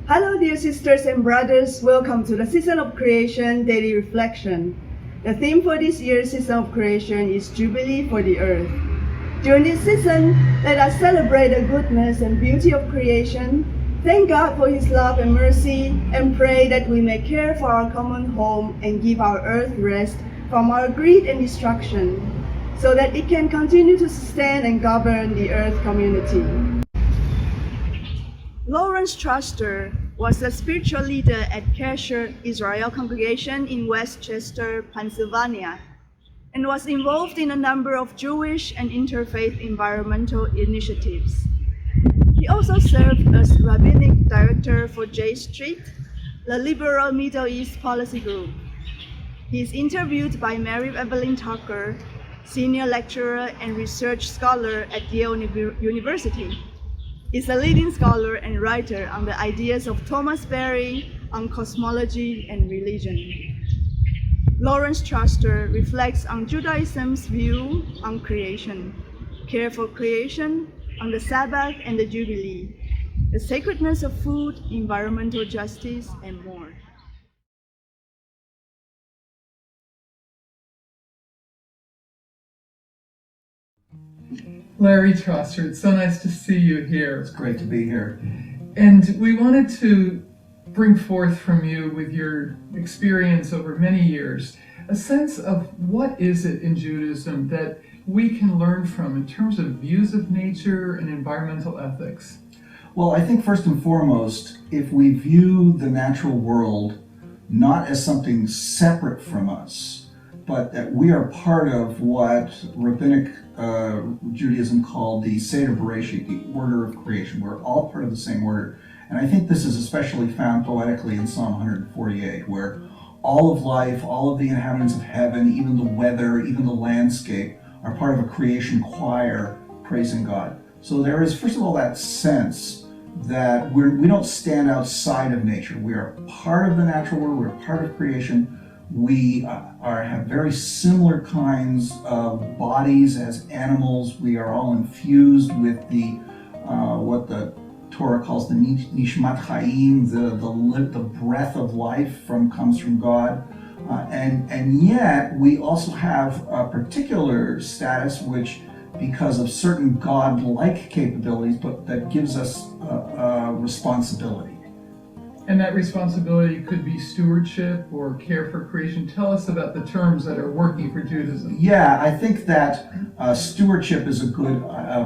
Hello, dear sisters and brothers. Welcome to the Season of Creation Daily Reflection. The theme for this year's Season of Creation is Jubilee for the Earth. During this season, let us celebrate the goodness and beauty of creation, thank God for His love and mercy, and pray that we may care for our common home and give our earth rest from our greed and destruction, so that it can continue to sustain and govern the earth community. Lawrence Troster was a spiritual leader at Kesher Israel congregation in Westchester, Pennsylvania, and was involved in a number of Jewish and interfaith environmental initiatives. He also served as rabbinic director for J Street, the liberal Middle East policy group. He is interviewed by Mary Evelyn Tucker, senior lecturer and research scholar at Yale University. He's a leading scholar and writer on the ideas of Thomas Berry on cosmology and religion. Lawrence Troster reflects on Judaism's view on creation, care for creation, on the Sabbath and the Jubilee, the sacredness of food, environmental justice, and more. Larry Troster, it's so nice to see you here. It's great to be here. And we wanted to bring forth from you, with your experience over many years, a sense of what is it in Judaism that we can learn from in terms of views of nature and environmental ethics. Well, I think first and foremost, if we view the natural world not as something separate from us, but that we are part of what rabbinic Judaism called the Seder Bereshit, the order of creation. We're all part of the same order. And I think this is especially found poetically in Psalm 148, where all of life, all of the inhabitants of heaven, even the weather, even the landscape, are part of a creation choir praising God. So there is, first of all, that sense that we don't stand outside of nature. We are part of the natural world, we're part of creation. We have very similar kinds of bodies as animals. We are all infused with the what the Torah calls the nishmat chaim, the breath of life comes from God, and yet we also have a particular status which, because of certain God-like capabilities, but that gives us a responsibility. And that responsibility could be stewardship or care for creation. Tell us about the terms that are working for Judaism. Yeah, I think that stewardship is a good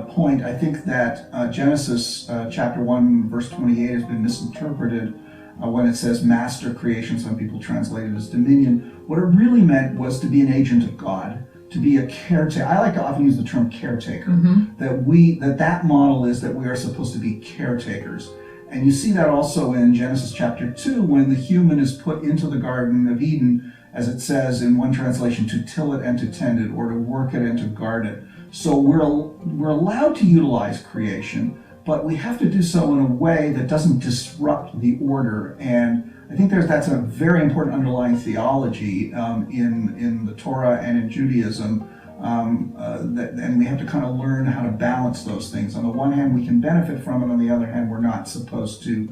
point. I think that Genesis chapter 1, verse 28 has been misinterpreted when it says master creation. Some people translate it as dominion. What it really meant was to be an agent of God, to be a caretaker. I like to often use the term caretaker. That model is that we are supposed to be caretakers. And you see that also in Genesis chapter 2, when the human is put into the Garden of Eden, as it says in one translation, to till it and to tend it, or to work it and to guard it. So we're allowed to utilize creation, but we have to do so in a way that doesn't disrupt the order. And I think that's a very important underlying theology in the Torah and in Judaism. And we have to kind of learn how to balance those things. On the one hand, we can benefit from it. On the other hand, we're not supposed to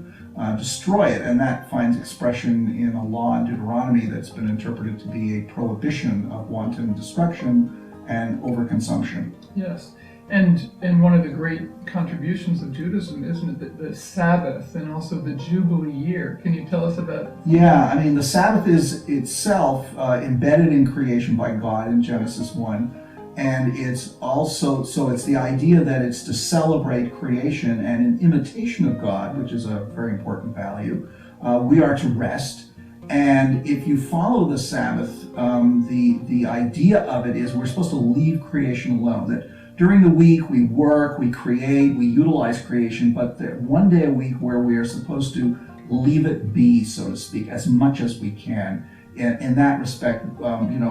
destroy it. And that finds expression in a law in Deuteronomy that's been interpreted to be a prohibition of wanton destruction and overconsumption. Yes. And one of the great contributions of Judaism, isn't it, the Sabbath and also the Jubilee year? Can you tell us about it? Yeah, I mean, the Sabbath is itself embedded in creation by God in Genesis 1. And it's also, so it's the idea that it's to celebrate creation, and in imitation of God, which is a very important value, we are to rest. And if you follow the Sabbath, the idea of it is we're supposed to leave creation alone. That during the week, we work, we create, we utilize creation, but there's one day a week where we are supposed to leave it be, so to speak, as much as we can. In that respect,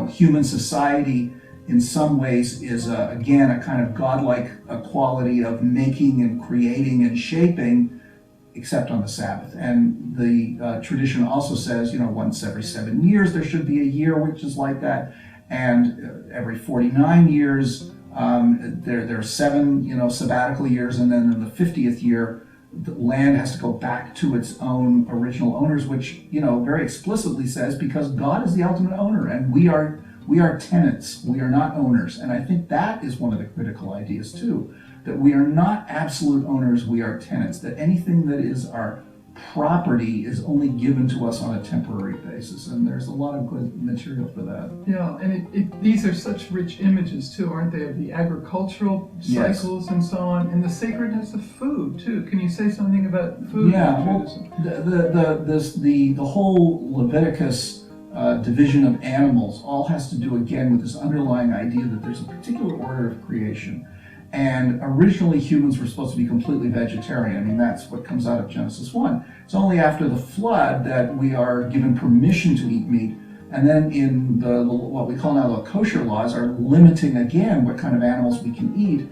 human society in some ways is, again, a kind of godlike quality of making and creating and shaping, except on the Sabbath. And the tradition also says, once every 7 years there should be a year which is like that, and every 49 years, there are 7, sabbatical years, and then in the 50th year, the land has to go back to its own original owners, which, very explicitly says because God is the ultimate owner and we are tenants, we are not owners. And I think that is one of the critical ideas too, that we are not absolute owners, we are tenants, that anything that is our property is only given to us on a temporary basis, and there's a lot of good material for that. Yeah, and these are such rich images too, aren't they, of the agricultural cycles and so on, and the sacredness of food too. Can you say something about food? Yeah, well, the whole Leviticus division of animals all has to do again with this underlying idea that there's a particular order of creation. And originally humans were supposed to be completely vegetarian. I mean, that's what comes out of Genesis 1. It's only after the flood that we are given permission to eat meat. And then in what we call now the kosher laws are limiting again what kind of animals we can eat,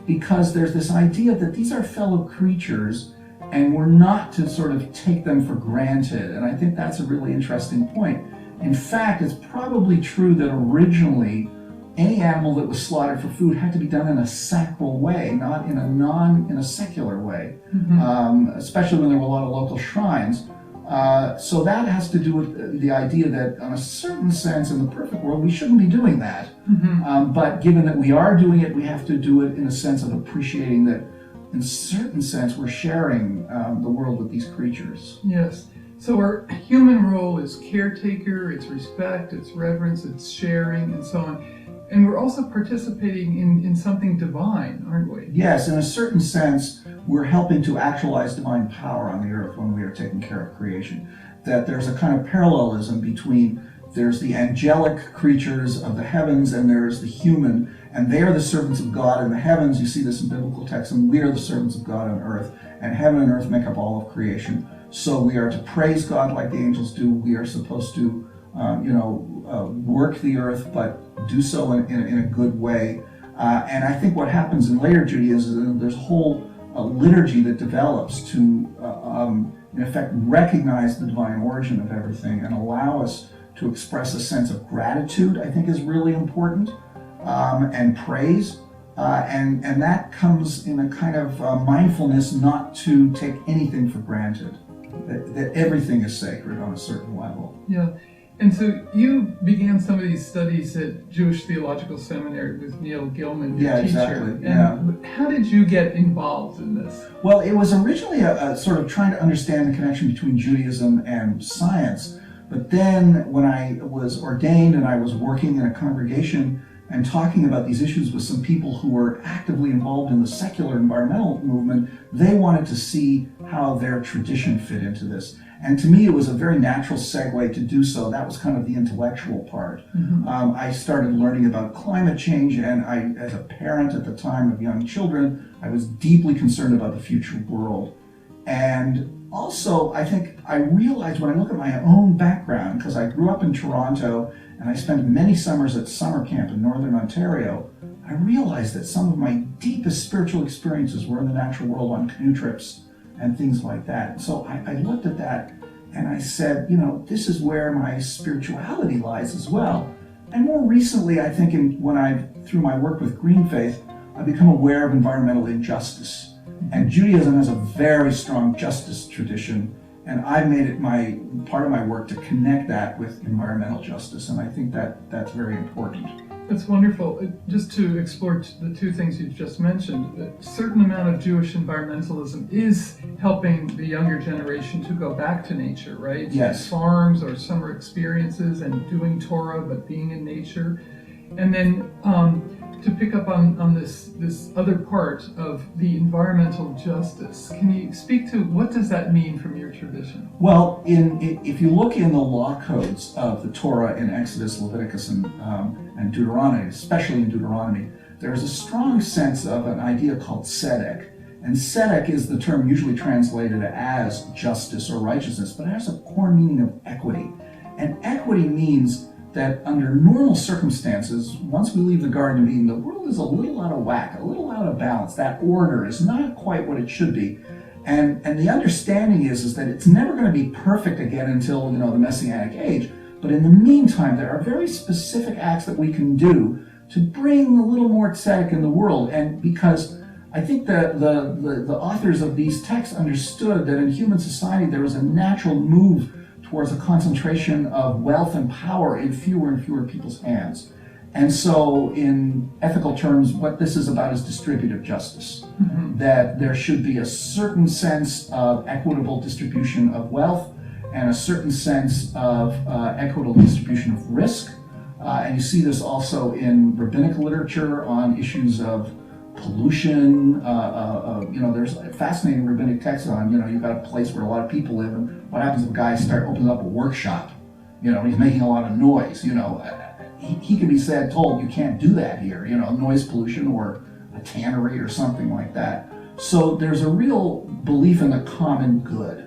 because there's this idea that these are fellow creatures and we're not to sort of take them for granted. And I think that's a really interesting point. In fact, it's probably true that originally any animal that was slaughtered for food had to be done in a sacral way, not in a secular way, especially when there were a lot of local shrines. So that has to do with the idea that, in a certain sense, in the perfect world, we shouldn't be doing that. But given that we are doing it, we have to do it in a sense of appreciating that, in a certain sense, we're sharing the world with these creatures. Yes. So our human role is caretaker, it's respect, it's reverence, it's sharing, and so on. And we're also participating in something divine, aren't we? Yes, in a certain sense, we're helping to actualize divine power on the earth when we are taking care of creation. That there's a kind of parallelism between there's the angelic creatures of the heavens and there's the human, and they are the servants of God in the heavens. You see this in biblical texts, and we are the servants of God on earth, and heaven and earth make up all of creation. So we are to praise God like the angels do. We are supposed to work the earth, but do so in a good way. And I think what happens in later Judaism, there's a whole liturgy that develops to, in effect, recognize the divine origin of everything and allow us to express a sense of gratitude, I think is really important, and praise. And that comes in a kind of mindfulness not to take anything for granted, that everything is sacred on a certain level. Yeah. And so you began some of these studies at Jewish Theological Seminary with Neil Gilman, your teacher. Exactly. And how did you get involved in this? Well, it was originally a sort of trying to understand the connection between Judaism and science. But then when I was ordained and I was working in a congregation and talking about these issues with some people who were actively involved in the secular environmental movement, they wanted to see how their tradition fit into this. And to me, it was a very natural segue to do so. That was kind of the intellectual part. I started learning about climate change, and I, as a parent at the time of young children, I was deeply concerned about the future world. And also, I think I realized when I look at my own background, because I grew up in Toronto, and I spent many summers at summer camp in Northern Ontario, I realized that some of my deepest spiritual experiences were in the natural world on canoe trips and things like that. So I looked at that and I said, this is where my spirituality lies as well. And more recently, I think through my work with Green Faith, I've become aware of environmental injustice. And Judaism has a very strong justice tradition, and I made it part of my work to connect that with environmental justice, and I think that's very important. That's wonderful. Just to explore the two things you've just mentioned, a certain amount of Jewish environmentalism is helping the younger generation to go back to nature, right? Yes. Farms or summer experiences and doing Torah, but being in nature. And then to pick up on this other part of the environmental justice, can you speak to what does that mean from your tradition? Well, if you look in the law codes of the Torah in Exodus, Leviticus, and Deuteronomy, especially in Deuteronomy, there's a strong sense of an idea called tzedek. And tzedek is the term usually translated as justice or righteousness, but it has a core meaning of equity. And equity means that under normal circumstances, once we leave the Garden of Eden, the world is a little out of whack, a little out of balance. That order is not quite what it should be. And the understanding is that it's never going to be perfect again until the Messianic age. But in the meantime, there are very specific acts that we can do to bring a little more tzedek in the world. And because I think that the authors of these texts understood that in human society there was a natural move towards a concentration of wealth and power in fewer and fewer people's hands. And so in ethical terms, what this is about is distributive justice. That there should be a certain sense of equitable distribution of wealth and a certain sense of equitable distribution of risk. And you see this also in rabbinic literature on issues of pollution. There's fascinating rabbinic texts on, you've got a place where a lot of people live, and what happens if a guy starts opening up a workshop? He's making a lot of noise. He can be told you can't do that here. Noise pollution or a tannery or something like that. So there's a real belief in the common good.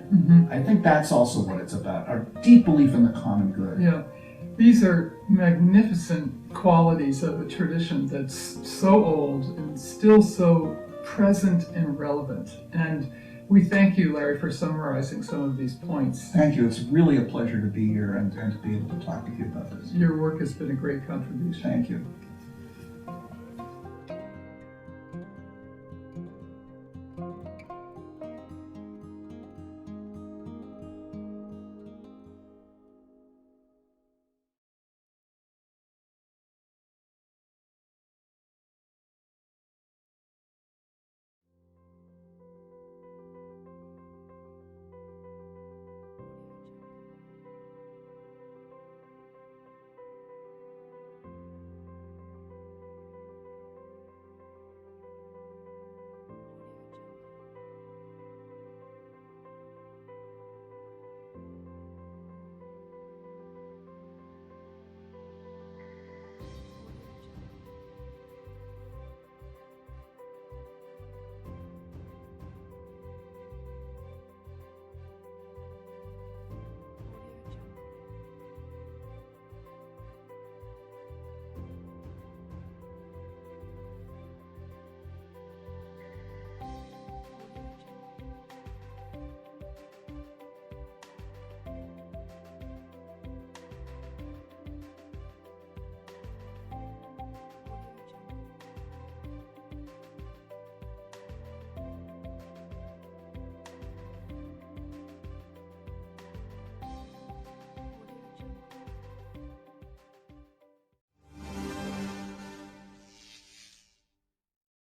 I think that's also what it's about, our deep belief in the common good. Yeah, these are magnificent qualities of a tradition that's so old and still so present and relevant. And we thank you, Larry, for summarizing some of these points. Thank you. It's really a pleasure to be here and to be able to talk with you about this. Your work has been a great contribution. Thank you.